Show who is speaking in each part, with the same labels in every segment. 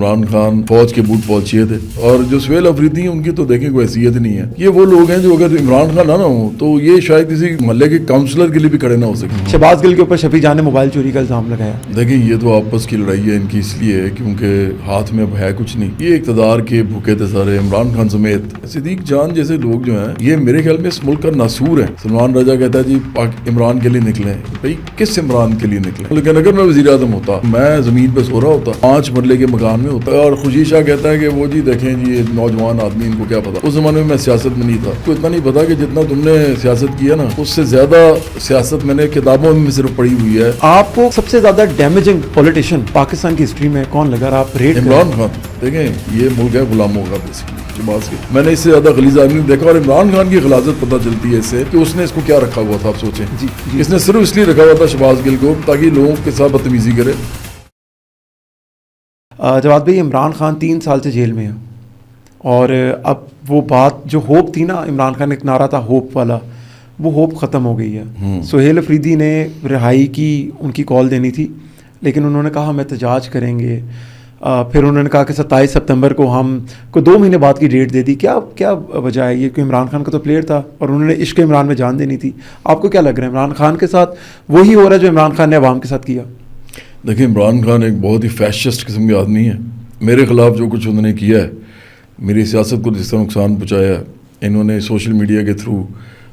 Speaker 1: عمران خان فوج کے بوٹ پہنچیے تھے, اور جو سہیل افریدی ہیں ان کی تو دیکھیں کوئی حیثیت نہیں ہے. یہ وہ لوگ ہیں جو اگر عمران خان نہ ہو تو یہ شاید کسی محلے کے کاؤنسلر کے لیے بھی کھڑے نہ ہو سکے.
Speaker 2: شہباز گل کے اوپر شفیع جان نے موبائل چوری کا الزام لگایا.
Speaker 1: دیکھیں یہ تو آپس کی لڑائی ہے ان کی, اس لیے کیونکہ ہاتھ میں اب ہے کچھ نہیں. یہ اقتدار کے بھوکے تھے سارے, عمران خان سمیت. صدیق جان جیسے لوگ جو ہیں یہ میرے خیال میں اس ملک کا ناسور ہے. سلمان رضا کہتا ہے جی عمران کے لیے نکلیں. بھائی کس عمران کے لیے نکلیں؟ لیکن اگر میں وزیر اعظم ہوتا, میں زمین پہ سو رہا ہوتا, 5 مرلے کے مکان میں ہوتا, اور خوشی شاہ کہتا ہے کہ وہ جی دیکھیں جی یہ نوجوان آدمی, ان کو کیا پتا. اس زمانے میں سیاست میں نہیں تھا, تو اتنا نہیں پتا کہ جتنا تم نے سیاست کیا نا اس سے زیادہ سیاست میں نے کتابوں میں صرف پڑھی ہوئی ہے.
Speaker 2: آپ کو سب سے زیادہ ڈیمیجنگ پولیٹیشین پاکستان کی ہسٹری میں کون لگا؟ آپ ریٹ
Speaker 1: عمران خان. دیکھیں یہ ملک ہے غلاموں کا بیسکلی. میں نے اس سے زیادہ غلیظ آدمی دیکھا, اور عمران خان کی غلاظت پتہ چلتی ہے اس سے کہ اس نے اس کو کیا رکھا ہوا تھا. آپ سوچیں
Speaker 2: جی
Speaker 1: اس نے صرف اس لیے رکھا ہوا تھا شہباز گل کو تاکہ لوگوں کے ساتھ بدتمیزی کرے.
Speaker 2: جواد بھائی, عمران خان 3 سال سے جیل میں ہے, اور اب وہ بات جو ہوپ تھی نا, عمران خان ایک نعرہ تھا ہوپ والا, وہ ہوپ ختم ہو گئی ہے. سہیل افریدی نے رہائی کی ان کی کال دینی تھی, لیکن انہوں نے کہا ہم احتجاج کریں گے. پھر انہوں نے کہا کہ 27 سپتمبر کو ہم کو 2 مہینے بعد کی ڈیٹ دے دی. کیا وجہ ہے یہ؟ کہ عمران خان کا تو پلیئر تھا اور انہوں نے عشق عمران میں جان دینی تھی. آپ کو کیا لگ رہا ہے عمران خان کے ساتھ وہی ہو رہا ہے جو عمران خان نے عوام کے ساتھ کیا؟
Speaker 1: دیکھیں عمران خان ایک بہت ہی فیشسٹ قسم کے آدمی ہے. میرے خلاف جو کچھ انہوں نے کیا ہے, میری سیاست کو جس طرح نقصان پہنچایا ہے, انہوں نے سوشل میڈیا کے تھرو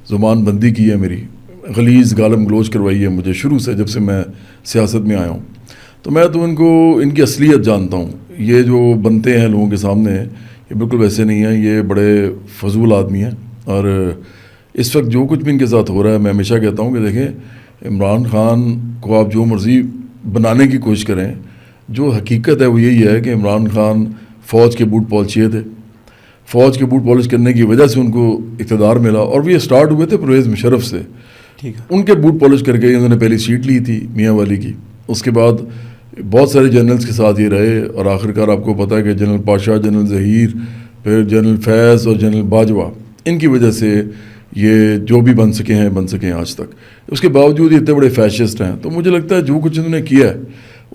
Speaker 1: زبان بندی کی ہے, میری غلیظ گالم گلوچ کروائی ہے مجھے شروع سے جب سے میں سیاست میں آیا ہوں. تو میں تو ان کی اصلیت جانتا ہوں. یہ جو بنتے ہیں لوگوں کے سامنے یہ بالکل ویسے نہیں ہیں, یہ بڑے فضول آدمی ہیں. اور اس وقت جو کچھ بھی ان کے ساتھ ہو رہا ہے, میں ہمیشہ کہتا ہوں کہ دیکھیں عمران خان کو آپ جو مرضی بنانے کی کوشش کریں, جو حقیقت ہے وہ یہی ہے کہ عمران خان فوج کے بوٹ پالچیے تھے. فوج کے بوٹ پالش کرنے کی وجہ سے ان کو اقتدار ملا, اور وہ یہ سٹارٹ ہوئے تھے پرویز مشرف سے. ان کے بوٹ پالش کر کے انہوں نے پہلی سیٹ لی تھی میاں والی کی. اس کے بعد بہت سارے جنرلز کے ساتھ یہ رہے, اور آخرکار آپ کو پتہ ہے کہ جنرل پاشا, جنرل ظہیر, پھر جنرل فیض اور جنرل باجوہ, ان کی وجہ سے یہ جو بھی بن سکے ہیں آج تک. اس کے باوجود یہ اتنے بڑے فیشسٹ ہیں. تو مجھے لگتا ہے جو کچھ انہوں نے کیا ہے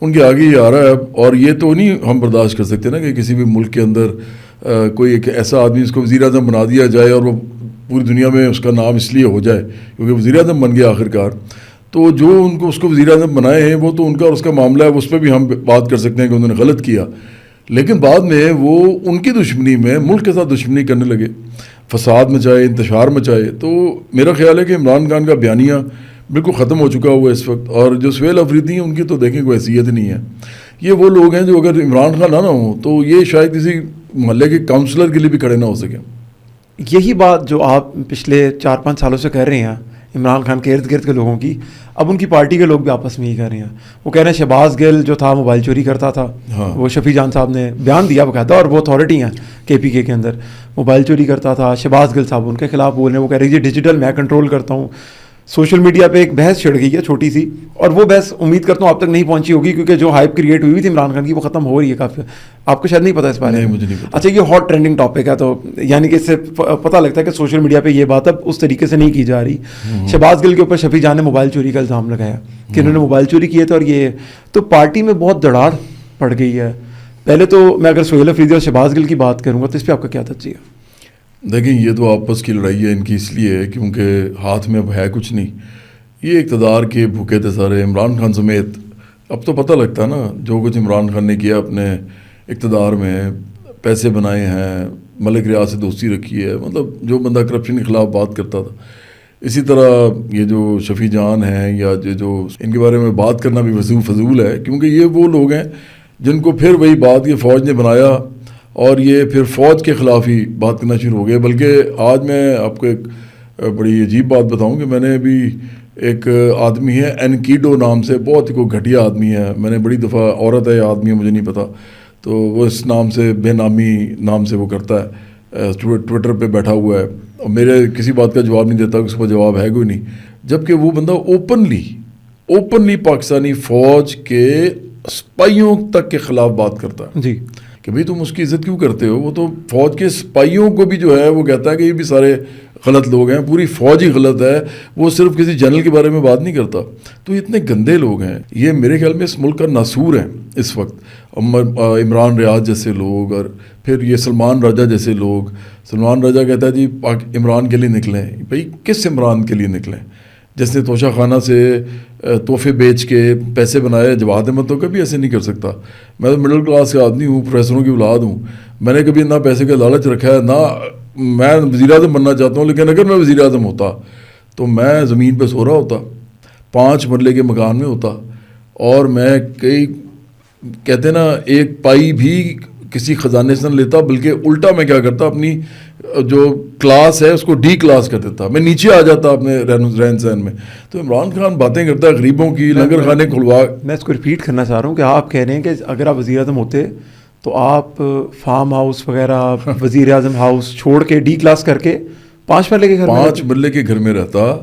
Speaker 1: ان کے آگے یہ آ رہا ہے. اور یہ تو نہیں ہم برداشت کر سکتے نا کہ کسی بھی ملک کے اندر کوئی ایک ایسا آدمی اس کو وزیر اعظم بنا دیا جائے, اور وہ پوری دنیا میں اس کا نام اس لیے ہو جائے کیونکہ وزیر اعظم بن گیا آخرکار. تو جو اس کو وزیر اعظم بنائے ہیں وہ تو ان کا اور اس کا معاملہ ہے, اس پہ بھی ہم بات کر سکتے ہیں کہ انہوں نے غلط کیا, لیکن بعد میں وہ ان کی دشمنی میں ملک کے ساتھ دشمنی کرنے لگے, فساد مچائے, انتشار مچائے. تو میرا خیال ہے کہ عمران خان کا بیانیہ بالکل ختم ہو چکا ہوا ہے اس وقت. اور جو سہیل افریدی ہیں ان کی تو دیکھیں کوئی حیثیت نہیں ہے. یہ وہ لوگ ہیں جو اگر عمران خان نہ ہو تو یہ شاید کسی محلے کے کاؤنسلر کے لیے بھی کھڑے نہ ہو سکیں.
Speaker 2: یہی بات جو آپ پچھلے 4-5 سالوں سے کہہ رہے ہیں عمران خان کے ارد گرد کے لوگوں کی, اب ان کی پارٹی کے لوگ بھی آپس میں ہی کہہ رہے ہیں. وہ کہہ رہے ہیں شہباز گل جو تھا موبائل چوری کرتا تھا, وہ شفیع جان صاحب نے بیان دیا باقاعدہ, اور وہ اتھارٹی ہیں KPK کے اندر, موبائل چوری کرتا تھا. شہباز گل صاحب ان کے خلاف بول رہے ہیں, وہ کہہ رہے ہیں یہ ڈیجیٹل میں کنٹرول کرتا ہوں. سوشل میڈیا پہ ایک بحث چھڑ گئی ہے چھوٹی سی, اور وہ بحث امید کرتا ہوں آپ تک نہیں پہنچی ہوگی کیونکہ جو ہائپ کریٹ ہوئی تھی عمران خان کی وہ ختم ہو رہی ہے کافی. آپ کو شاید نہیں پتا اس بارے میں؟
Speaker 1: مجھے نہیں پتا.
Speaker 2: اچھا, یہ ہاٹ ٹرینڈنگ ٹاپک ہے, تو یعنی کہ اس سے پتہ لگتا ہے کہ سوشل میڈیا پہ یہ بات اب اس طریقے سے نہیں کی جا رہی. شہباز گل کے اوپر شفیع جان نے موبائل چوری کا الزام لگایا کہ انہوں نے موبائل چوری کیے تھے, اور یہ تو پارٹی میں بہت دڑاڑ پڑ گئی ہے. پہلے تو میں اگر سہیل افریدی اور شہباز گل کی بات کروں گا تو اس پہ آپ کا کیا تجزیہ؟
Speaker 1: دیکھیں یہ تو آپس کی لڑائی ہے ان کی, اس لیے کیونکہ ہاتھ میں اب ہے کچھ نہیں. یہ اقتدار کے بھوکے تھے سارے, عمران خان سمیت. اب تو پتہ لگتا ہے نا جو کچھ عمران خان نے کیا اپنے اقتدار میں, پیسے بنائے ہیں, ملک ریاض سے دوستی رکھی ہے, مطلب جو بندہ کرپشن کے خلاف بات کرتا تھا. اسی طرح یہ جو شفیع جان ہیں یا جو ان کے بارے میں بات کرنا بھی فضول ہے, کیونکہ یہ وہ لوگ ہیں جن کو پھر وہی بات یہ فوج نے بنایا, اور یہ پھر فوج کے خلاف ہی بات کرنا شروع ہو گئے. بلکہ آج میں آپ کو ایک بڑی عجیب بات بتاؤں کہ میں نے ابھی ایک آدمی ہے انکیڈو نام سے, بہت ہی کوئی گھٹیا آدمی ہے, میں نے بڑی دفعہ, عورت ہے یا آدمی ہے مجھے نہیں پتا, تو وہ اس نام سے بے نامی نام سے وہ کرتا ہے, ٹویٹر پہ بیٹھا ہوا ہے, اور میرے کسی بات کا جواب نہیں دیتا, اس کا جواب ہے کوئی نہیں. جبکہ وہ بندہ اوپنلی پاکستانی فوج کے سپاہیوں تک کے خلاف بات کرتا ہے.
Speaker 2: جی,
Speaker 1: کہ بھئی تم اس کی عزت کیوں کرتے ہو؟ وہ تو فوج کے سپاہیوں کو بھی جو ہے وہ کہتا ہے کہ یہ بھی سارے غلط لوگ ہیں, پوری فوج ہی غلط ہے, وہ صرف کسی جنرل کے بارے میں بات نہیں کرتا. تو اتنے گندے لوگ ہیں, یہ میرے خیال میں اس ملک کا ناسور ہیں اس وقت. عمران ریاض جیسے لوگ, اور پھر یہ سلمان راجہ جیسے لوگ. سلمان راجہ کہتا ہے جی عمران کے لیے نکلیں. بھئی کس عمران کے لیے نکلیں؟ جس نے توشہ خانہ سے تحفے بیچ کے پیسے بنائے. جواد احمد تو کبھی ایسے نہیں کر سکتا. میں تو مڈل کلاس کا آدمی ہوں, پروفیسروں کی اولاد ہوں. میں نے کبھی نہ پیسے کا لالچ رکھا ہے, نہ میں وزیر اعظم بننا چاہتا ہوں. لیکن اگر میں وزیر اعظم ہوتا تو میں زمین پہ سو رہا ہوتا, 5 مرلے کے مکان میں ہوتا, اور میں کئی کہتے ہیں نا ایک پائی بھی کسی خزانے سے نہ لیتا, بلکہ الٹا میں کیا کرتا, اپنی جو کلاس ہے اس کو ڈی کلاس کر دیتا, میں نیچے آ جاتا اپنے رہن سہن میں. تو عمران خان باتیں کرتا ہے غریبوں کی, لنگر خانے کھلوا.
Speaker 2: میں اس کو ریپیٹ کرنا چاہ رہا ہوں کہ آپ کہہ رہے ہیں کہ اگر آپ وزیر اعظم ہوتے تو آپ فارم ہاؤس وغیرہ, وزیر اعظم ہاؤس چھوڑ کے ڈی کلاس کر کے 5 مرلے کے گھر
Speaker 1: 5 مرلے کے گھر میں رہتا.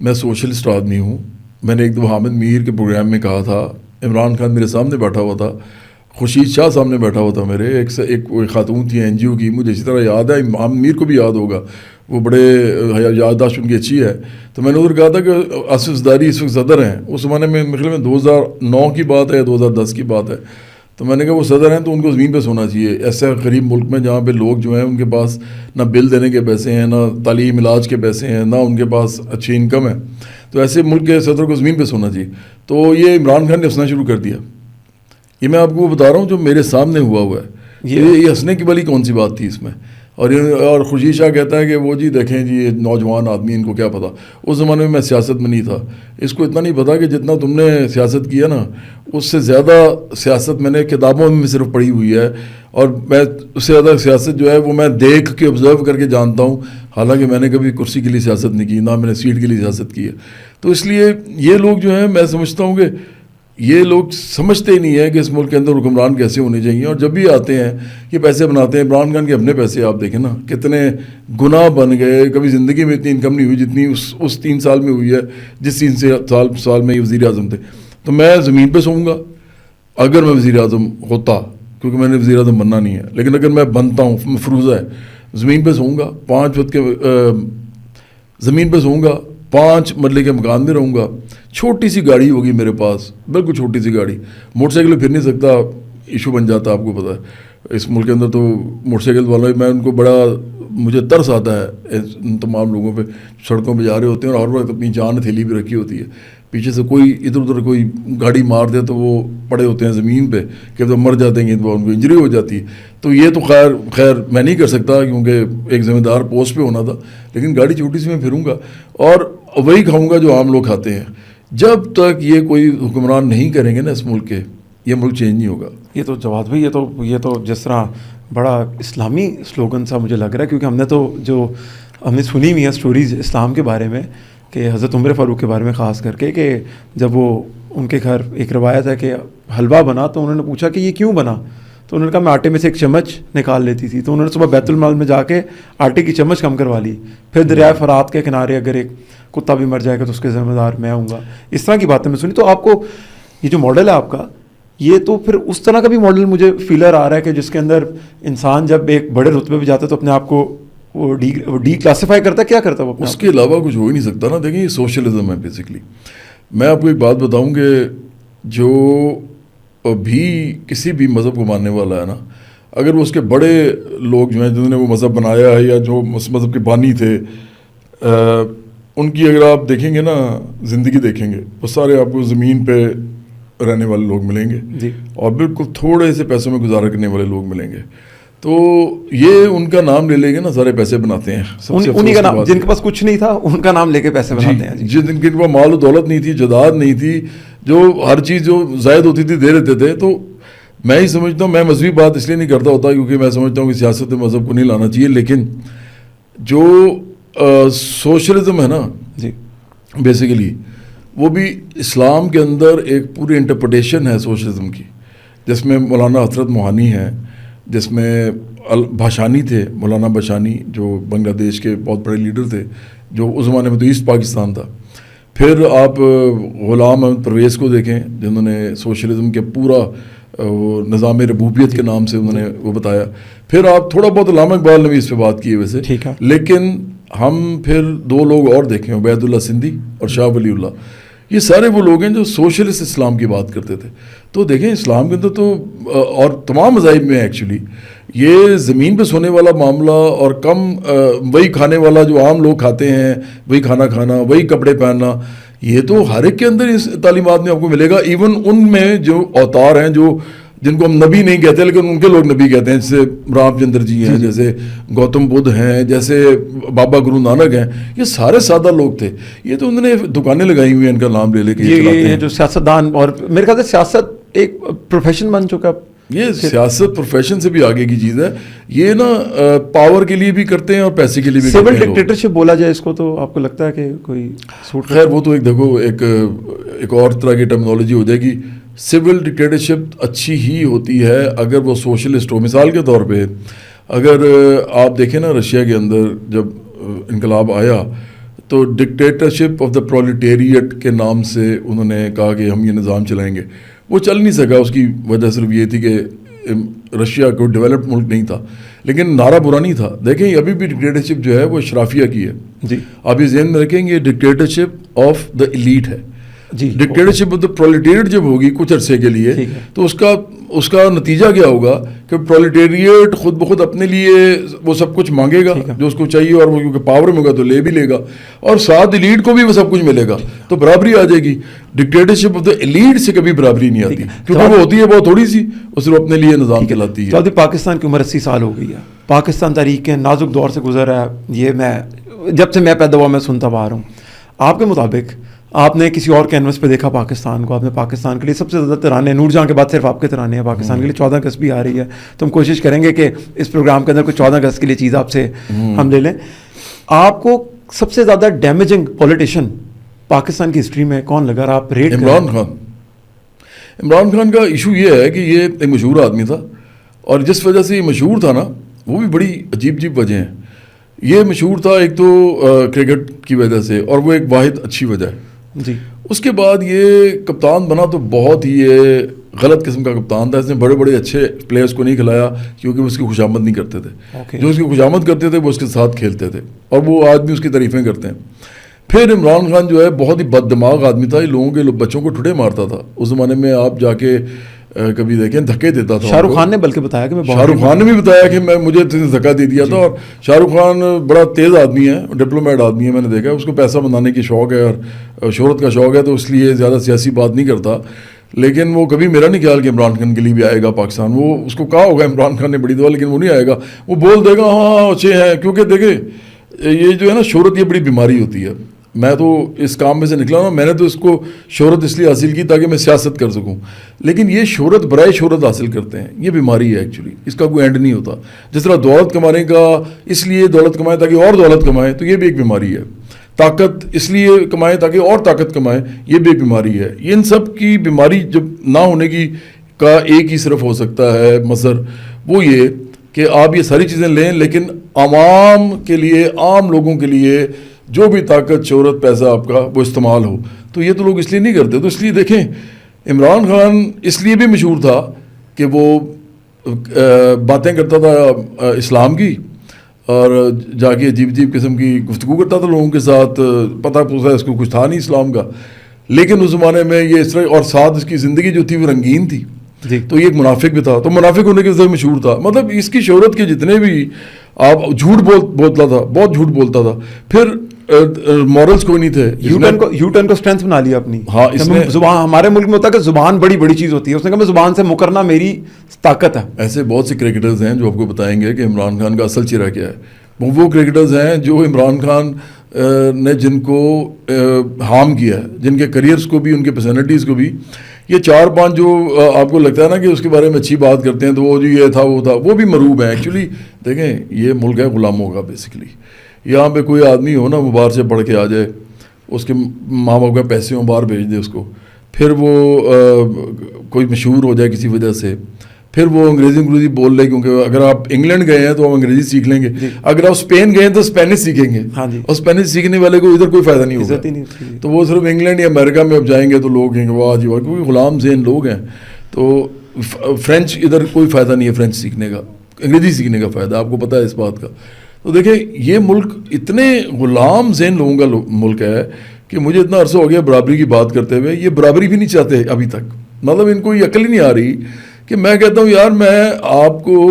Speaker 1: میں سوشلسٹ آدمی ہوں. میں نے ایک دفعہ حامد میر کے پروگرام میں کہا تھا, عمران خان میرے سامنے بیٹھا ہوا تھا, خورشید شاہ سامنے بیٹھا ہوا تھا میرے, ایک خاتون تھی NGO کی, مجھے اسی طرح یاد ہے, حامد میر کو بھی یاد ہوگا, وہ بڑے یادداشت ان کی اچھی ہے. تو میں نے ادھر کہا تھا کہ آصف زرداری اس وقت صدر ہیں. اس زمانے میں میرے خیال میں 2009 کی بات ہے یا 2010 کی بات ہے. تو میں نے کہا وہ صدر ہیں تو ان کو زمین پہ سونا چاہیے. ایسے غریب ملک میں جہاں پہ لوگ جو ہیں ان کے پاس نہ بل دینے کے پیسے ہیں, نہ تعلیم علاج کے پیسے ہیں, نہ ان کے پاس اچھی انکم ہے, تو ایسے ملک کے صدر کو زمین پہ سونا چاہیے. تو یہ عمران خان نے ہنسنا شروع کر دیا. یہ میں آپ کو بتا رہا ہوں جو میرے سامنے ہوا ہے. یہ ہنسنے کی والی کون سی بات تھی اس میں؟ اور خورشید شاہ کہتا ہے کہ وہ جی دیکھیں جی یہ نوجوان آدمی, ان کو کیا پتہ. اس زمانے میں سیاست میں نہیں تھا, اس کو اتنا نہیں پتا کہ جتنا تم نے سیاست کیا نا اس سے زیادہ سیاست میں نے کتابوں میں صرف پڑھی ہوئی ہے, اور میں اس سے زیادہ سیاست جو ہے وہ میں دیکھ کے آبزرو کر کے جانتا ہوں. حالانکہ میں نے کبھی کرسی کے لیے سیاست نہیں کی, نہ میں نے سیٹ کے لیے سیاست کی ہے. تو اس لیے یہ لوگ جو ہیں, میں سمجھتا ہوں کہ یہ لوگ سمجھتے ہی نہیں ہیں کہ اس ملک کے اندر حکمران کیسے ہونے چاہیے. اور جب بھی آتے ہیں یہ پیسے بناتے ہیں. عمران خان کے اپنے پیسے آپ دیکھیں نا کتنے گناہ بن گئے. کبھی زندگی میں اتنی انکم نہیں ہوئی جتنی اس 3 سال میں ہوئی ہے جس 3 سال میں یہ وزیر اعظم تھے. تو میں زمین پہ سوؤں گا اگر میں وزیر اعظم ہوتا, کیونکہ میں نے وزیر اعظم بننا نہیں ہے. لیکن اگر میں بنتا ہوں, مفروضہ ہے, زمین پہ سوؤں گا, 5 وقت کے زمین پہ سوؤں گا, 5 مرلے کے مکان میں رہوں گا, چھوٹی سی گاڑی ہوگی میرے پاس, بالکل چھوٹی سی گاڑی. موٹر سائیکل پہ پھر نہیں سکتا, ایشو بن جاتا, آپ کو پتہ ہے اس ملک کے اندر. تو موٹر سائیکل والوں میں ان کو بڑا مجھے ترس آتا ہے ان تمام لوگوں پہ, سڑکوں پہ جا رہے ہوتے ہیں اور ہر وقت اپنی جان ہتھیلی بھی رکھی ہوتی ہے. پیچھے سے کوئی ادھر ادھر کوئی گاڑی مار دے تو وہ پڑے ہوتے ہیں زمین پہ کہ جب مر جاتے ہیں تو ان کو انجری ہو جاتی ہے. تو یہ تو خیر میں نہیں کر سکتا کیونکہ ایک ذمہ دار پوسٹ پہ ہونا تھا. لیکن گاڑی چھوٹی سی میں پھروں گا اور وہی کھاؤں گا جو عام لوگ کھاتے ہیں. جب تک یہ کوئی حکمران نہیں کریں گے نا اس ملک کے, یہ ملک چینج نہیں ہوگا.
Speaker 2: یہ تو جواد بھائی یہ تو جس طرح بڑا اسلامی سلوگن سا مجھے لگ رہا ہے, کیونکہ ہم نے سنی ہوئی ہیں اسٹوریز اسلام کے بارے میں کہ حضرت عمر فاروق کے بارے میں خاص کر کے, کہ جب وہ ان کے گھر ایک روایت ہے کہ حلوہ بنا تو انہوں نے پوچھا کہ یہ کیوں بنا, تو انہوں نے کہا میں آٹے میں سے ایک چمچ نکال لیتی تھی. تو انہوں نے صبح بیت المال میں جا کے آٹے کی چمچ کم کروا لی. پھر دریائے فرات کے کنارے اگر ایک کتا بھی مر جائے گا تو اس کے ذمہ دار میں ہوں گا. اس طرح کی باتیں میں سنی. تو آپ کو یہ جو ماڈل ہے آپ کا, یہ تو پھر اس طرح کا بھی ماڈل مجھے فیلر آ رہا ہے کہ جس کے اندر انسان جب ایک بڑے رتبے پہ جاتا ہے تو اپنے آپ کو وہ ڈی کلاسیفائی کرتا ہے. کیا کرتا ہے وہ؟
Speaker 1: اس کے علاوہ کچھ ہو ہی نہیں سکتا نا. دیکھیں یہ سوشلزم ہے بیسکلی. میں آپ کو ایک بات بتاؤں کہ جو بھی کسی بھی مذہب کو ماننے والا ہے نا, اگر وہ اس کے بڑے لوگ جو ہیں جنہوں نے وہ مذہب بنایا ہے یا جو اس مذہب کے بانی تھے, ان کی اگر آپ دیکھیں گے نا زندگی دیکھیں گے, وہ سارے آپ کو زمین پہ رہنے والے لوگ ملیں گے
Speaker 2: جی,
Speaker 1: اور بالکل تھوڑے سے پیسوں میں گزارا کرنے والے لوگ ملیں گے. تو یہ ان کا نام لے لیں گے نا, سارے پیسے بناتے ہیں.
Speaker 2: انہیں کا نام, جن کے پاس کچھ نہیں تھا ان کا نام لے کے پیسے بناتے ہیں.
Speaker 1: جن کے پاس مال و دولت نہیں تھی, جائیداد نہیں تھی, جو ہر چیز جو زائد ہوتی تھی دے دیتے تھے. تو میں ہی سمجھتا ہوں, میں مذہبی بات اس لیے نہیں کرتا ہوتا کیونکہ میں سمجھتا ہوں کہ سیاست میں مذہب کو نہیں لانا چاہیے. لیکن جو سوشلزم ہے نا
Speaker 2: جی,
Speaker 1: بیسیکلی وہ بھی اسلام کے اندر ایک پوری انٹرپریٹیشن ہے سوشلزم کی, جس میں مولانا حضرت موہانی ہیں, جس میں بھاشانی تھے, مولانا بھاشانی جو بنگلہ دیش کے بہت بڑے لیڈر تھے, جو اس زمانے میں تو ایسٹ پاکستان تھا. پھر آپ غلام احمد پرویز کو دیکھیں جنہوں نے سوشلزم کے پورا وہ نظام ربوبیت کے نام سے انہوں نے وہ بتایا. پھر آپ تھوڑا بہت علامہ اقبال نے بھی اس پہ بات کی ہے ویسے,
Speaker 2: ٹھیک ہے,
Speaker 1: لیکن ہم پھر 2 لوگ اور دیکھیں, عبید اللہ سندھی اور شاہ ولی اللہ. یہ سارے وہ لوگ ہیں جو سوشلسٹ اسلام کی بات کرتے تھے. تو دیکھیں اسلام کے اندر تو اور تمام مذاہب میں ایکچولی یہ زمین پہ سونے والا معاملہ اور کم وہی کھانے والا جو عام لوگ کھاتے ہیں, وہی کھانا کھانا, وہی کپڑے پہننا, یہ تو ہر ایک کے اندر اس تعلیمات میں آپ کو ملے گا. ایون ان میں جو اوتار ہیں جو جن کو ہم نبی نہیں کہتے لیکن ان کے لوگ نبی کہتے ہیں, جیسے رام چندر جی ہیں, جیسے گوتم بدھ ہیں, جیسے بابا گرو نانک ہیں, یہ سارے سادہ لوگ تھے. یہ تو انہوں نے دکانیں لگائی ہوئی ہیں ان کا نام لے لے کے
Speaker 2: یہ جو سیاستدان, اور میرے خیال سے سیاست ایک پروفیشن بن چکا.
Speaker 1: یہ سیاست پروفیشن سے بھی آگے کی چیز ہے. یہ نا پاور کے لیے بھی کرتے ہیں اور پیسے کے لیے بھی کرتے ہیں.
Speaker 2: سول ڈکٹیٹرشپ بولا جائے اس کو, تو آپ کو لگتا ہے کہ کوئی
Speaker 1: خیر وہ تو ایک دیکھو ایک اور طرح کی ٹرمنالوجی ہو جائے گی. سول ڈکٹیٹرشپ اچھی ہی ہوتی ہے اگر وہ سوشلسٹ ہو. مثال کے طور پہ اگر آپ دیکھیں نا رشیا کے اندر جب انقلاب آیا تو ڈکٹیٹرشپ آف دا پرولیٹیریٹ کے نام سے انہوں نے کہا کہ ہم یہ نظام چلائیں گے. وہ چل نہیں سکا. اس کی وجہ صرف یہ تھی کہ رشیا کو ڈیولپڈ ملک نہیں تھا, لیکن نعرہ برا نہیں تھا. دیکھیں ابھی بھی ڈکٹیٹرشپ جو ہے وہ اشرافیہ کی ہے.
Speaker 2: جی
Speaker 1: آپ یہ ذہن میں رکھیں گے ڈکٹیٹرشپ آف دا ایلیٹ ہے.
Speaker 2: جی
Speaker 1: ڈکٹیٹرشپ آف دا پرولیٹیریٹ جب ہوگی کچھ عرصے کے لیے تو اس کا نتیجہ کیا ہوگا کہ پرولیٹیریٹ خود بخود اپنے لیے وہ سب کچھ مانگے گا جو اس کو چاہیے, اور وہ کیونکہ پاور میں ہوگا تو لے بھی لے گا, اور ساتھ ایلیٹ کو بھی وہ سب کچھ ملے گا, تو برابری آ جائے گی. ڈکٹیٹرشپ آف دا ایلیٹ سے کبھی برابری نہیں آتی کیونکہ وہ ہوتی ہے بہت تھوڑی سی, وہ صرف اپنے لیے نظام چلاتی ہے.
Speaker 2: سعودی پاکستان کی عمر 80 سال ہو گئی ہے. پاکستان تاریخ کے نازک دور سے گزرا ہے. یہ میں جب سے میں پیدا ہوا میں سنتا آ رہا ہوں. آپ کے مطابق آپ نے کسی اور کینوس پہ دیکھا پاکستان کو, آپ نے پاکستان کے لیے سب سے زیادہ ترانے, نور جہاں کے بعد صرف آپ کے ترانے ہیں پاکستان کے لیے. 14 اگست بھی آ رہی ہے تو ہم کوشش کریں گے کہ اس پروگرام کے اندر کوئی 14 اگست کے لیے چیز آپ سے ہم لے لیں. آپ کو سب سے زیادہ ڈیمیجنگ پولیٹیشین پاکستان کی ہسٹری میں کون لگا؟ آپ ریٹ
Speaker 1: عمران خان. عمران خان کا ایشو یہ ہے کہ یہ ایک مشہور آدمی تھا, اور جس وجہ سے یہ مشہور تھا نا وہ بھی بڑی عجیب عجیب وجہ ہیں. یہ مشہور تھا ایک تو کرکٹ کی وجہ سے, اور وہ ایک واحد اچھی وجہ ہے.
Speaker 2: جی
Speaker 1: اس کے بعد یہ کپتان بنا تو بہت ہی یہ غلط قسم کا کپتان تھا. اس نے بڑے بڑے اچھے پلیئرس کو نہیں کھلایا کیونکہ وہ اس کی خوشامد نہیں کرتے تھے. جو اس کی خوشامد کرتے تھے وہ اس کے ساتھ کھیلتے تھے, اور وہ آج بھی اس کی تعریفیں کرتے ہیں. پھر عمران خان جو ہے بہت ہی بد دماغ آدمی تھا. یہ لوگوں کے بچوں کو ٹھٹے مارتا تھا. اس زمانے میں آپ جا کے کبھی دیکھیں دھکے دیتا تھا.
Speaker 2: شاہ رخ خان نے بلکہ بتایا کہ
Speaker 1: شاہ رخ خان نے بھی بتایا کہ مجھے دھکا دے دیا تھا. اور شاہ رخ خان بڑا تیز آدمی ہے, ڈپلومیٹ آدمی ہے, میں نے دیکھا. اس کو پیسہ بنانے کی شوق ہے اور شہرت کا شوق ہے, تو اس لیے زیادہ سیاسی بات نہیں کرتا. لیکن وہ کبھی میرا نہیں خیال کہ عمران خان کے لیے بھی آئے گا پاکستان. وہ اس کو کہا ہوگا عمران خان نے بڑی دفعہ, لیکن وہ نہیں آئے گا. وہ بول دے گا ہاں اچھے ہیں, کیونکہ دیکھیں یہ جو ہے نا شہرت, یہ بڑی بیماری ہوتی ہے. میں تو اس کام میں سے نکلا نا, میں نے تو اس کو شہرت اس لیے حاصل کی تاکہ میں سیاست کر سکوں, لیکن یہ شہرت برائے شہرت حاصل کرتے ہیں. یہ بیماری ہے ایکچولی, اس کا کوئی اینڈ نہیں ہوتا. جس طرح دولت کمانے کا اس لیے دولت کمائے تاکہ اور دولت کمائے, تو یہ بھی ایک بیماری ہے. طاقت اس لیے کمائے تاکہ اور طاقت کمائے, یہ بھی ایک بیماری ہے. ان سب کی بیماری جب نہ ہونے کی کا ایک ہی صرف ہو سکتا ہے مظہر, وہ یہ کہ آپ یہ ساری چیزیں لیں لیکن عوام کے لیے, عام لوگوں کے لیے جو بھی طاقت شہرت پیسہ آپ کا وہ استعمال ہو. تو یہ تو لوگ اس لیے نہیں کرتے. تو اس لیے دیکھیں عمران خان اس لیے بھی مشہور تھا کہ وہ باتیں کرتا تھا اسلام کی, اور جا کے عجیب عجیب قسم کی گفتگو کرتا تھا لوگوں کے ساتھ. پتہ پوچھا اس کو کچھ تھا نہیں اسلام کا, لیکن اس زمانے میں یہ اس طرح, اور ساتھ اس کی زندگی جو تھی وہ رنگین تھی. تو یہ ایک منافق بھی تھا, تو منافق ہونے کی وجہ سے مشہور تھا. مطلب اس کی شہرت کے جتنے بھی آپ جھوٹ بولتا تھا, بہت جھوٹ بولتا تھا. پھر مورلز کوئی نہیں تھے.
Speaker 2: یو ٹرن کو اسٹرینتھ بنا لیا اپنی.
Speaker 1: ہاں اس نے
Speaker 2: زبان, ہمارے ملک میں ہوتا ہے کہ زبان بڑی بڑی چیز ہوتی ہے. اس نے کہا میں زبان سے مکرنا میری طاقت ہے.
Speaker 1: ایسے بہت سے کرکٹرز ہیں جو آپ کو بتائیں گے کہ عمران خان کا اصل چہرہ کیا ہے. وہ کرکٹرز ہیں جو عمران خان نے جن کو ہارم کیا ہے, جن کے کریئرز کو بھی, ان کے پرسنالٹیز کو بھی. یہ 4-5 جو آپ کو لگتا ہے نا کہ اس کے بارے میں اچھی بات کرتے ہیں تو وہ جو یہ تھا وہ تھا, وہ بھی مروب ہیں ایکچولی. دیکھیں یہ ملک ہے غلاموں کا بیسیکلی. یہاں پہ کوئی آدمی ہو نا وہ باہر سے پڑھ کے آ جائے, اس کے ماں باپ کا پیسے ہوں باہر بھیج دے اس کو, پھر وہ کوئی مشہور ہو جائے کسی وجہ سے, پھر وہ انگریزی بول لے, کیونکہ اگر آپ انگلینڈ گئے ہیں تو آپ انگریزی سیکھ لیں گے, اگر آپ اسپین گئے ہیں تو اسپینش سیکھیں گے, اور اسپینش سیکھنے والے کو ادھر کوئی فائدہ نہیں ہوگا. تو وہ صرف انگلینڈ یا امریکہ میں اب جائیں گے تو لوگ کہیں گے واہ جی واہ, کیونکہ غلام ذہن لوگ ہیں. تو فرینچ ادھر کوئی فائدہ نہیں ہے فرینچ سیکھنے کا, انگریزی سیکھنے کا فائدہ, آپ کو پتہ ہے اس بات کا. تو دیکھیں یہ ملک اتنے غلام ذہن لوگوں کا ملک ہے کہ مجھے اتنا عرصہ ہو گیا برابری کی بات کرتے ہوئے, یہ برابری بھی نہیں چاہتے ابھی تک. مطلب ان کو یہ عقل ہی نہیں آ رہی کہ میں کہتا ہوں یار میں آپ کو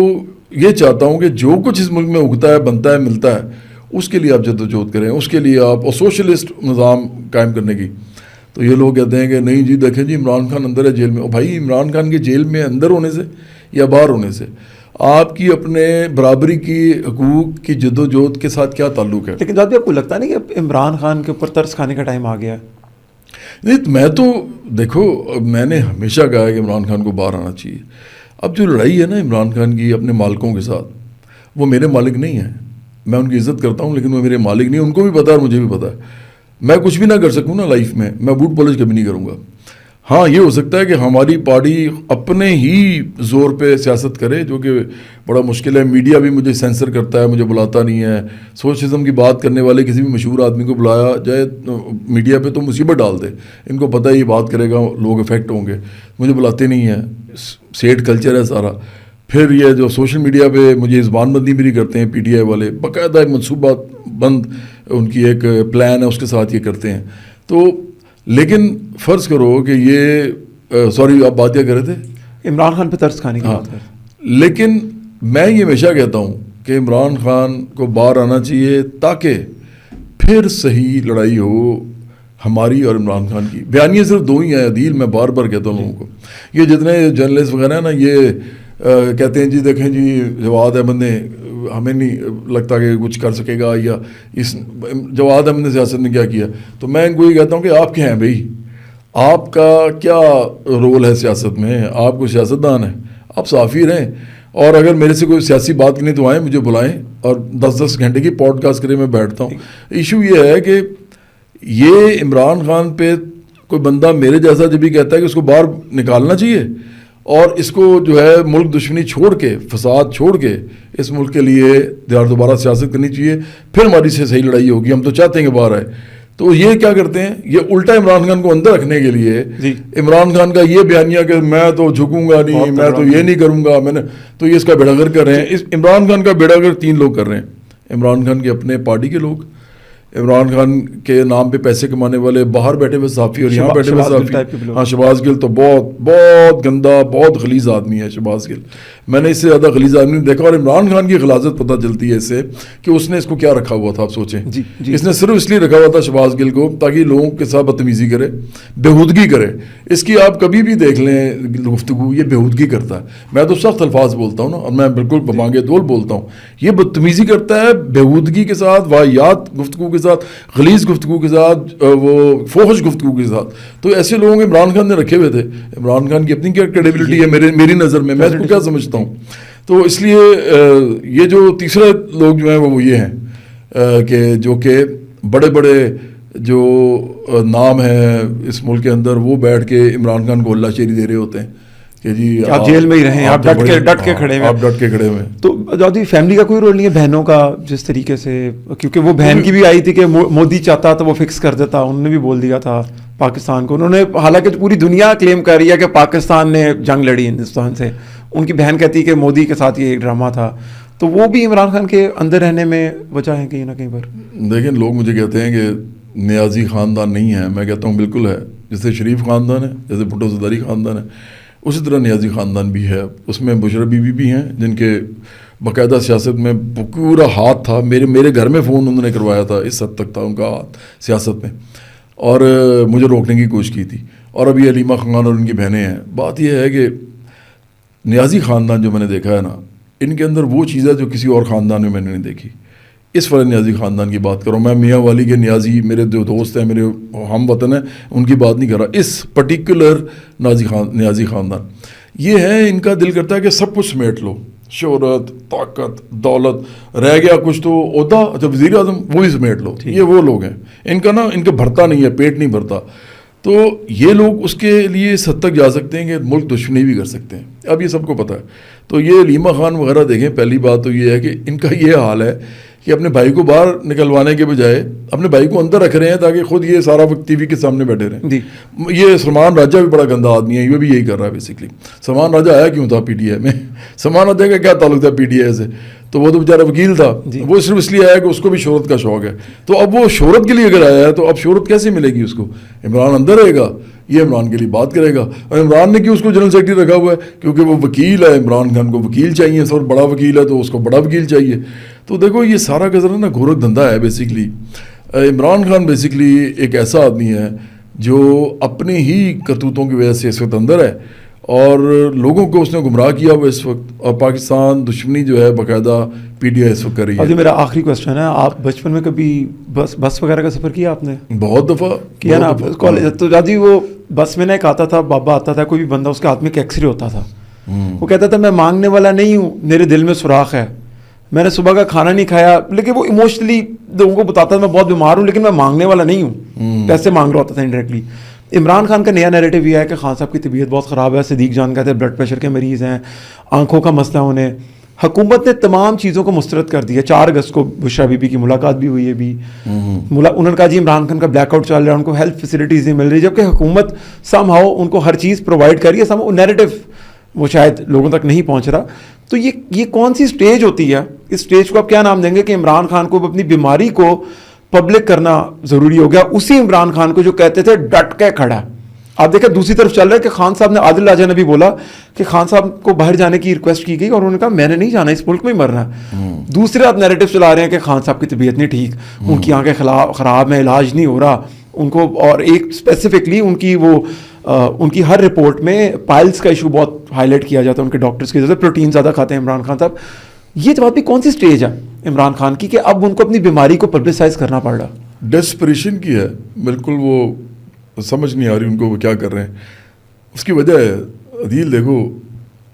Speaker 1: یہ چاہتا ہوں کہ جو کچھ اس ملک میں اگتا ہے, بنتا ہے, ملتا ہے, اس کے لیے آپ جدوجہد کریں, اس کے لیے آپ, اور سوشلسٹ نظام قائم کرنے کی. تو یہ لوگ کہتے ہیں کہ نہیں جی دیکھیں جی عمران خان اندر ہے جیل میں. اور بھائی عمران خان کے جیل میں اندر ہونے سے یا باہر ہونے سے آپ کی اپنے برابری کی حقوق کی جدوجہد کے ساتھ کیا تعلق ہے؟
Speaker 2: لیکن دادی آپ کو لگتا نہیں کہ عمران خان کے اوپر ترس کھانے کا ٹائم آ گیا ہے؟
Speaker 1: نہیں, میں تو دیکھو میں نے ہمیشہ کہا ہے کہ عمران خان کو باہر آنا چاہیے. اب جو لڑائی ہے نا عمران خان کی اپنے مالکوں کے ساتھ, وہ میرے مالک نہیں ہیں, میں ان کی عزت کرتا ہوں لیکن وہ میرے مالک نہیں. ان کو بھی پتا ہے اور مجھے بھی پتا ہے. میں کچھ بھی نہ کر سکوں نا لائف میں بوٹ پالش کبھی نہیں کروں گا. ہاں یہ ہو سکتا ہے کہ ہماری پارٹی اپنے ہی زور پہ سیاست کرے, جو کہ بڑا مشکل ہے. میڈیا بھی مجھے سینسر کرتا ہے, مجھے بلاتا نہیں ہے. سوشلزم کی بات کرنے والے کسی بھی مشہور آدمی کو بلایا جائے میڈیا پہ تو مصیبت ڈال دے. ان کو پتہ ہے یہ بات کرے گا لوگ افیکٹ ہوں گے, مجھے بلاتے نہیں ہیں. سیٹ کلچر ہے سارا. پھر یہ جو سوشل میڈیا پہ مجھے زبان بندی بھی کرتے ہیں پی ٹی آئی والے, باقاعدہ ایک منصوبہ بند ان کی ایک پلان ہے, اس کے ساتھ یہ کرتے ہیں. تو لیکن فرض کرو کہ یہ سوری آپ بات کیا کر رہے تھے؟
Speaker 2: عمران خان پہ ترس کھانے کی بات کر.
Speaker 1: لیکن میں یہ ہمیشہ کہتا ہوں کہ عمران خان کو باہر آنا چاہیے تاکہ پھر صحیح لڑائی ہو ہماری اور عمران خان کی. بیانیے صرف دو ہی ہیں عدیل, میں بار بار کہتا ہوں لوگوں کو. یہ جتنے جرنلسٹ وغیرہ ہیں نا یہ کہتے ہیں جی دیکھیں جی جواد احمد نے, ہمیں نہیں لگتا کہ کچھ کر سکے گا, یا اس جواد احمد نے سیاست میں کیا کیا. تو میں ان کو یہ کہتا ہوں کہ آپ کیا ہیں بھائی, آپ کا کیا رول ہے سیاست میں؟ آپ کو سیاست دان ہیں, آپ صحافی رہیں, اور اگر میرے سے کوئی سیاسی بات کرنی تو آئیں, مجھے بلائیں اور 10-10 گھنٹے کی پوڈ کاسٹ کرے, میں بیٹھتا ہوں. ایشو یہ ہے کہ یہ عمران خان پہ کوئی بندہ میرے جیسا جب بھی کہتا ہے کہ اس کو باہر نکالنا چاہیے اور اس کو جو ہے ملک دشمنی چھوڑ کے, فساد چھوڑ کے اس ملک کے لیے دوبارہ سیاست کرنی چاہیے, پھر ہماری سے صحیح لڑائی ہوگی. ہم تو چاہتے ہیں کہ باہر آئے. تو یہ کیا کرتے ہیں, یہ الٹا عمران خان کو اندر رکھنے کے لیے عمران خان کا یہ بیانیہ کہ میں تو جھکوں گا نہیں, میں تو یہ نہیں کروں گا, میں نے تو یہ اس کا بیڑا غرق کر رہے ہیں. اس عمران خان کا بیڑا غرق 3 لوگ کر رہے ہیں. عمران خان کے اپنے پارٹی کے لوگ, عمران خان کے نام پہ پیسے کمانے والے باہر بیٹھے ہوئے صحافی اور یہاں بیٹھے ہوئے صحافی. ہاں شہباز گل تو بہت بہت گندا, بہت غلیظ آدمی ہے شہباز گل. میں نے اس سے زیادہ غلیظ آدمی نہیں دیکھا. اور عمران خان کی غلاظت پتہ چلتی ہے اس سے کہ اس نے اس کو کیا رکھا ہوا تھا. آپ سوچیں اس نے صرف اس لیے رکھا ہوا تھا شہباز گل کو تاکہ لوگوں کے ساتھ بدتمیزی کرے, بےہودگی کرے. اس کی آپ کبھی بھی دیکھ لیں گفتگو, یہ بےہودگی کرتا ہے. میں تو سخت الفاظ بولتا ہوں نا, اور میں بالکل بمانگے دول بولتا ہوں. یہ بدتمیزی کرتا ہے بےہودگی کے ساتھ, واہیات گفتگو کے ساتھ, غلیظ گفتگو کے ساتھ, وہ فوحش گفتگو کے ساتھ. تو ایسے لوگوں کو عمران خان نے رکھے ہوئے تھے. عمران خان کی اپنی کیا کریڈیبلٹی ہے میری نظر میں اس کو کیا سمجھتا ہوں. تو اس لیے یہ جو تیسرے لوگ جو ہیں وہ یہ ہیں کہ جو کہ بڑے بڑے جو نام ہیں اس ملک کے اندر, وہ بیٹھ کے عمران خان کو اللہ شیری دے رہے ہوتے ہیں کہ جی
Speaker 2: آپ جیل میں ہی رہیں, آپ ڈٹ کے کھڑے ہیں,
Speaker 1: آپ ڈٹ کے کھڑے ہوئے.
Speaker 2: تو دادی فیملی کا کوئی رول نہیں ہے بہنوں کا جس طریقے سے, کیونکہ وہ بہن کی بھی آئی تھی کہ مودی چاہتا تو وہ فکس کر دیتا, انہوں نے بھی بول دیا تھا پاکستان کو. انہوں نے حالانکہ پوری دنیا کلیم کر رہی ہے کہ پاکستان نے جنگ لڑی ہندوستان سے, ان کی بہن کہتی کہ مودی کے ساتھ یہ ایک ڈرامہ تھا. تو وہ بھی عمران خان کے اندر رہنے میں وجہ ہے کہیں نہ کہیں پر.
Speaker 1: دیکھیں لوگ مجھے کہتے ہیں کہ نیازی خاندان نہیں ہے, میں کہتا ہوں بالکل ہے. جیسے شریف خاندان ہے, جیسے بھٹو زرداری خاندان ہے, اسی طرح نیازی خاندان بھی ہے. اس میں بشرا بی بی بھی ہیں جن کے باقاعدہ سیاست میں پورا ہاتھ تھا. میرے گھر میں فون انہوں نے کروایا تھا, اس حد تک تھا ان کا ہاتھ سیاست میں, اور مجھے روکنے کی کوشش کی تھی. اور ابھی علیمہ خان اور ان کی بہنیں ہیں. بات یہ ہے کہ نیازی خاندان جو میں نے دیکھا ہے نا, ان کے اندر وہ چیز ہے جو کسی اور خاندان میں نے نہیں دیکھی. اس والا نیازی خاندان کی بات کروں میں, میاں والی کے نیازی میرے جو دوست ہیں, میرے ہم وطن ہیں, ان کی بات نہیں کر رہا. اس پرٹیکولر نیازی خاندان یہ ہے, ان کا دل کرتا ہے کہ سب کچھ سمیٹ لو, شہرت, طاقت, دولت, رہ گیا کچھ تو عہدہ, جب وزیر اعظم وہی سمیٹ لو. یہ وہ لوگ ہیں, ان کا نا ان کا بھرتا نہیں ہے, پیٹ نہیں بھرتا. تو یہ لوگ اس کے لیے اس حد تک جا سکتے ہیں کہ ملک دشمنی بھی کر سکتے ہیں. اب یہ سب کو پتہ ہے. تو یہ علیمہ خان وغیرہ دیکھیں, پہلی بات تو یہ ہے کہ ان کا یہ حال ہے کہ اپنے بھائی کو باہر نکلوانے کے بجائے اپنے بھائی کو اندر رکھ رہے ہیں تاکہ خود یہ سارا وقت ٹی وی کے سامنے بیٹھے رہیں.
Speaker 2: جی
Speaker 1: یہ سلمان راجہ بھی بڑا گندا آدمی ہے, یہ بھی یہی کر رہا ہے بیسکلی. سلمان راجہ آیا کیوں تھا پی ٹی آئی میں؟ سلمان راجہ کا کیا تعلق تھا پی ٹی آئی سے؟ تو وہ تو بیچارہ وکیل تھا, وہ صرف اس لیے آیا کہ اس کو بھی شہرت کا شوق ہے. تو اب وہ شہرت کے لیے اگر آیا ہے تو اب شہرت کیسے ملے گی اس کو؟ عمران اندر رہے گا, یہ عمران کے لیے بات کرے گا. اور عمران نے کیوں اس کو جنرل سیکرٹری رکھا ہوا ہے؟ کیونکہ وہ وکیل ہے, عمران خان کو وکیل چاہیے, سب بڑا وکیل ہے تو اس کو بڑا وکیل چاہیے. تو دیکھو یہ سارا کا ذرا نا گھورک دھندا ہے بیسکلی. عمران خان بیسکلی ایک ایسا آدمی ہے جو اپنے ہی کرتوتوں کی وجہ سے اس وقت اندر ہے اور لوگوں کو اس نے گمراہ کیا ہوا اس وقت, اور پاکستان دشمنی جو ہے باقاعدہ پی ٹی آئی اس وقت کر رہی ہے.
Speaker 2: اور میرا آخری کوشچن ہے, آپ بچپن میں کبھی بس وغیرہ کا سفر کیا آپ نے؟
Speaker 1: بہت دفعہ
Speaker 2: کیا نا کالج. تو جی وہ بس میں ایک آتا تھا, بابا آتا تھا, کوئی بھی بندہ, اس کے ہاتھ میں ایک ایکس رے ہوتا تھا. وہ کہتا تھا میں مانگنے والا نہیں ہوں, میرے دل میں سوراخ ہے, میں نے صبح کا کھانا نہیں کھایا, لیکن وہ ایموشنلی لوگوں کو بتاتا تھا میں بہت بیمار ہوں لیکن میں مانگنے والا نہیں ہوں, پیسے مانگ رہا ہوتا تھا انڈائریکٹلی. عمران خان کا نیا نیریٹو یہ ہے کہ خان صاحب کی طبیعت بہت خراب ہے, صدیق جان کہتے ہیں بلڈ پریشر کے مریض ہیں, آنکھوں کا مسئلہ انہیں. حکومت نے تمام چیزوں کو مسترد کر دیا. 4 اگست کو بشرا بی بی کی ملاقات بھی ہوئی ہے, بھی انہوں نے کہا جی عمران خان کا بلیک آؤٹ چل رہا ہے, ان کو ہیلتھ فیسلٹیز نہیں مل رہی, جبکہ حکومت سم ہاؤ ان کو ہر چیز پرووائڈ کر رہی ہے. سم وہ نیریٹو وہ شاید لوگوں تک نہیں پہنچ رہا. تو یہ کون سی اسٹیج ہوتی ہے؟ اس اسٹیج کو آپ کیا نام دیں گے کہ عمران خان کو اپنی بیماری کو پبلک کرنا ضروری ہو گیا؟ اسی عمران خان کو جو کہتے تھے ڈٹ کے کھڑا. آپ دیکھیں دوسری طرف چل رہا ہے کہ خان صاحب نے, عادل راجہ نے بھی بولا کہ خان صاحب کو باہر جانے کی ریکویسٹ کی گئی اور انہوں نے کہا میں نے نہیں جانا, اس ملک میں ہی مرنا ہے. دوسرے آپ نیریٹو چلا رہے ہیں کہ خان صاحب کی طبیعت نہیں ٹھیک, ان کی آنکھیں خراب ہیں, علاج نہیں ہو رہا ان کو, اور ایک اسپیسیفکلی ان کی ہر رپورٹ میں پائلس کا ایشو بہت ہائی لائٹ کیا جاتا ہے ان کے ڈاکٹرس کی, جیسے پروٹین زیادہ کھاتے ہیں عمران خان صاحب. یہ جواب بھی کون سی اسٹیج ہے عمران خان کی کہ اب ان کو اپنی بیماری کو پبلسائز کرنا پڑ رہا؟
Speaker 1: ڈیسپریشن کی ہے بالکل, وہ سمجھ نہیں آ رہی ان کو وہ کیا کر رہے ہیں. اس کی وجہ ہے عدیل, دیکھو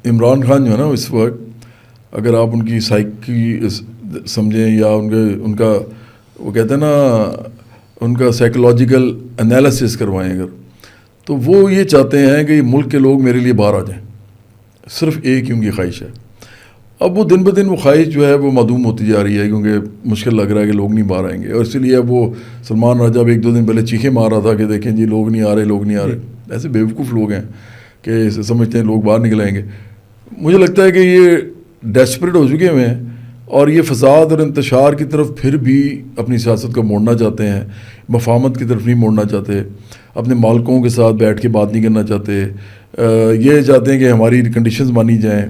Speaker 1: عمران خان جو ہے نا اس وقت, اگر آپ ان کی سائیکی سمجھیں یا ان کا وہ کہتے ہیں نا ان کا سائیکولوجیکل انالیسس کروائیں اگر, تو وہ یہ چاہتے ہیں کہ ملک کے لوگ میرے لیے باہر آ جائیں. صرف ایک ہی ان کی خواہش ہے. اب وہ دن بدن وہ خواہش جو ہے وہ معدوم ہوتی جا رہی ہے کیونکہ مشکل لگ رہا ہے کہ لوگ نہیں باہر آئیں گے. اور اسی لیے اب وہ سلمان راجہ اب 1-2 دن پہلے چیخیں مار رہا تھا کہ دیکھیں جی لوگ نہیں آ رہے, لوگ نہیں آ رہے. ایسے بیوقوف لوگ ہیں کہ سمجھتے ہیں لوگ باہر نکل آئیں گے. مجھے لگتا ہے کہ یہ ڈیسپریٹ ہو چکے ہوئے ہیں اور یہ فساد اور انتشار کی طرف پھر بھی اپنی سیاست کو موڑنا چاہتے ہیں, مفاہمت کی طرف نہیں موڑنا چاہتے, اپنے مالکوں کے ساتھ بیٹھ کے بات نہیں کرنا چاہتے. یہ چاہتے ہیں کہ ہماری کنڈیشنز مانی جائیں.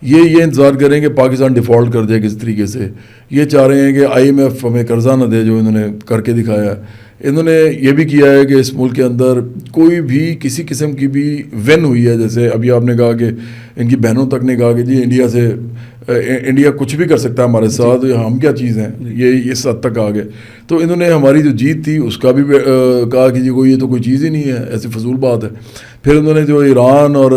Speaker 1: یہ انتظار کریں کہ پاکستان ڈیفالٹ کر جائے کس طریقے سے. یہ چاہ رہے ہیں کہ IMF ہمیں قرضہ نہ دے, جو انہوں نے کر کے دکھایا. انہوں نے یہ بھی کیا ہے کہ اس ملک کے اندر کوئی بھی کسی قسم کی بھی ون ہوئی ہے, جیسے ابھی آپ نے کہا کہ ان کی بہنوں تک نے کہا کہ جی انڈیا کچھ بھی کر سکتا ہے ہمارے ساتھ, ہم کیا چیز ہیں, یہ اس حد تک آ گئے. تو انہوں نے ہماری جو جیت تھی اس کا بھی کہا کہ جی یہ تو کوئی چیز ہی نہیں ہے, ایسی فضول بات ہے. پھر انہوں نے جو ایران اور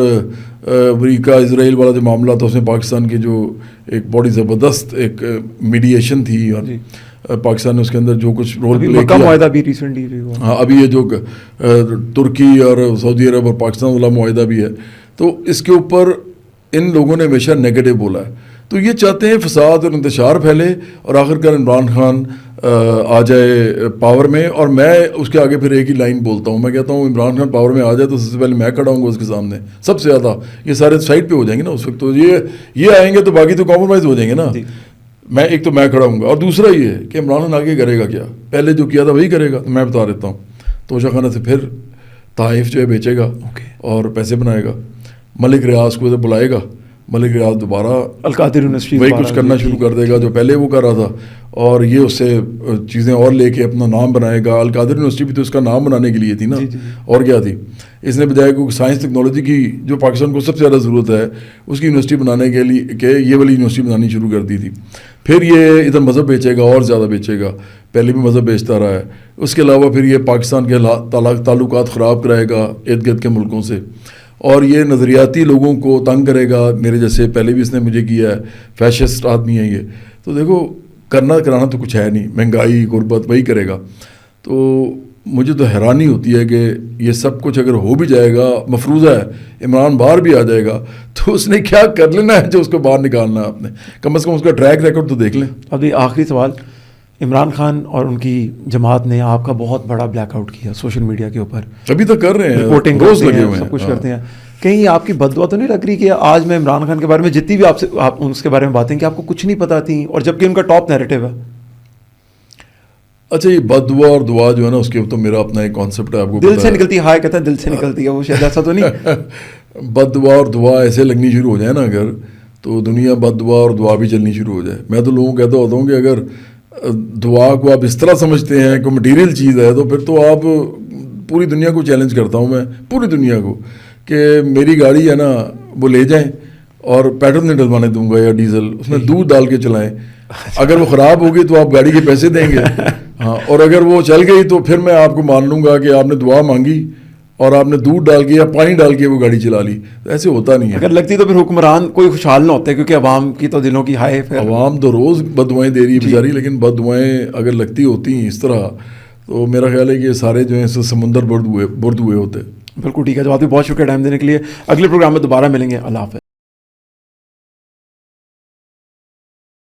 Speaker 1: امریکہ اسرائیل والا جو معاملہ تھا اس میں پاکستان کی جو ایک بڑی زبردست ایک میڈیشن تھی, اور پاکستان نے اس کے اندر جو کچھ رول پلے کیا.
Speaker 2: معاہدہ بھی ریسنٹلی
Speaker 1: ہاں ابھی یہ جو ترکی اور سعودی عرب اور پاکستان والا معاہدہ بھی ہے, تو اس کے اوپر ان لوگوں نے ہمیشہ نیگیٹو بولا ہے. تو یہ چاہتے ہیں فساد اور انتشار پھیلے اور آخرکار عمران خان آ جائے پاور میں. اور میں اس کے آگے پھر ایک ہی لائن بولتا ہوں, میں کہتا ہوں عمران خان پاور میں آ جائے تو سب سے پہلے میں کھڑا ہوں گا اس کے سامنے سب سے زیادہ. یہ سارے سائڈ پہ ہو جائیں گے نا اس وقت, تو یہ آئیں گے تو باقی تو کمپرومائز ہو جائیں گے نا. ایک تو میں کھڑا ہوں گا, اور دوسرا یہ ہے کہ عمران خان آگے کرے گا کیا, پہلے جو کیا تھا وہی کرے گا. تو میں بتا دیتا ہوں, توشہ خانہ سے پھر تحائف جو ہے بیچے گا اور پیسے بنائے گا. ملک ریاض کو بلائے گا, ملک ریاض دوبارہ
Speaker 2: القادر یونیورسٹی
Speaker 1: وہی کچھ کرنا شروع کر دے گا جو پہلے وہ کر رہا تھا, اور یہ اس سے چیزیں اور لے کے اپنا نام بنائے گا. القادر یونیورسٹی بھی تو اس کا نام بنانے کے لیے تھی نا, اور کیا تھی. اس نے بجائے کو سائنس ٹیکنالوجی کی جو پاکستان کو سب سے زیادہ ضرورت ہے اس کی یونیورسٹی بنانے کے لیے کہ یہ والی یونیورسٹی بنانی شروع کر دی تھی. پھر یہ ادھر مذہب بیچے گا اور زیادہ بیچے گا, پہلے بھی مذہب بیچتا رہا ہے. اس کے علاوہ پھر یہ پاکستان کے تعلقات خراب کرائے گا ارد گرد کے ملکوں سے, اور یہ نظریاتی لوگوں کو تنگ کرے گا. میرے جیسے پہلے بھی اس نے مجھے کیا ہے, فیشسٹ آدمی ہے یہ. تو دیکھو کرانا تو کچھ ہے نہیں, مہنگائی غربت وہی کرے گا. تو مجھے تو حیرانی ہوتی ہے کہ یہ سب کچھ اگر ہو بھی جائے گا، مفروضہ ہے عمران باہر بھی آ جائے گا، تو اس نے کیا کر لینا ہے جو اس کو باہر نکالنا ہے؟ آپ نے کم از کم اس کا ٹریک ریکارڈ تو دیکھ لیں.
Speaker 2: ابھی آخری سوال، عمران خان اور ان کی جماعت نے آپ کا بہت بڑا بلیک آؤٹ کیا سوشل میڈیا کے اوپر،
Speaker 1: ابھی تک کر رہے ہیں،
Speaker 2: رپورٹنگ
Speaker 1: روز
Speaker 2: کرتے
Speaker 1: لگے
Speaker 2: ہیں،
Speaker 1: ہوئے ہیں،
Speaker 2: سب کچھ کرتے ہیں. کہیں آپ کی بد دعا تو نہیں لگ رہی کہ آج میں عمران خان کے بارے میں جتنی بھی آپ سے اس کے بارے میں باتیں کہ آپ کو کچھ نہیں پتا تھیں، اور جبکہ ان کا ٹاپ نیریٹو ہے؟
Speaker 1: اچھا، یہ بد دعا اور دعا جو ہے نا، اس کے تو میرا اپنا ایک کانسیپٹ ہے، آپ کو
Speaker 2: دل سے نکلتی ہے، ہائے کہتے ہیں دل سے نکلتی ہے، وہ شاید ایسا تو نہیں؟
Speaker 1: بد دعا اور دعا ایسے لگنی شروع ہو جائے نا اگر، تو دنیا بد دعا اور دعا بھی چلنی شروع ہو جائے. میں تو لوگوں کو کہتا ہوتا ہوں کہ اگر دعا کو آپ اس طرح سمجھتے ہیں کوئی مٹیریل چیز ہے، تو پھر تو آپ پوری دنیا کو چیلنج کرتا ہوں میں، پوری دنیا کو، کہ میری گاڑی ہے نا وہ لے جائیں اور پیٹرول نہیں ڈلوانے دوں گا یا ڈیزل، اس میں دودھ ڈال کے چلائیں. اگر وہ خراب ہوگی تو آپ گاڑی کے پیسے دیں گے، ہاں، اور اگر وہ چل گئی تو پھر میں آپ کو مان لوں گا کہ آپ نے دعا مانگی اور آپ نے دودھ ڈال کے یا پانی ڈال کے وہ گاڑی چلا لی. ایسے ہوتا نہیں ہے.
Speaker 2: اگر لگتی تو پھر حکمران کوئی خوشحال نہ ہوتے، کیونکہ عوام کی تو دلوں کی ہائے.
Speaker 1: عوام تو روز بد دعائیں دے رہی ہے بیچاری، لیکن بد دعائیں اگر لگتی ہوتی ہیں اس طرح، تو میرا خیال ہے کہ سارے جو ہیں سمندر برد ہوئے ہوتے.
Speaker 2: بالکل ٹھیک ہے. جواب بھی بہت شکریہ ٹائم دینے کے لیے. اگلے پروگرام میں دوبارہ ملیں گے. اللہ حافظ.